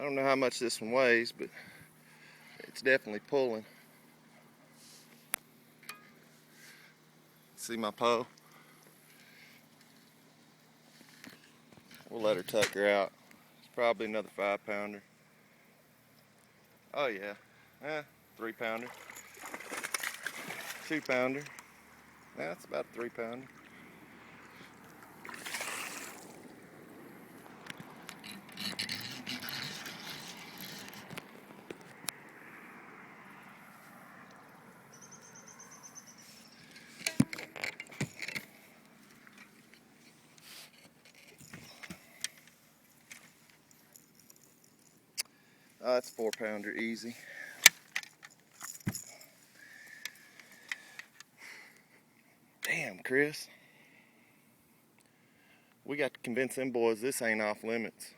I don't know how much this one weighs, but it's definitely pulling. See my pole? We'll let her tuck her out. It's probably another 5-pounder. Oh yeah, 3-pounder, 2-pounder. That's about a 3-pounder. Oh, that's a 4-pounder easy. Damn, Chris. We got to convince them boys this ain't off limits.